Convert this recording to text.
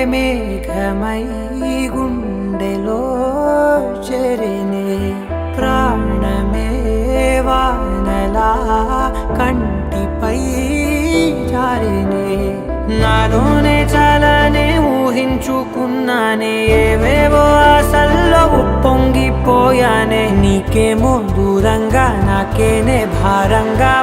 మేఘమై గుండెలో చెరినే ప్రాణమే వానలా కంటిపై జారినే నాలోనే చాలానే ఊహించుకున్నానే ఏవేవో ఆశల్లో ఉప్పొంగిపోయానే నీకేమో దూరంగా నాకేనే భారంగా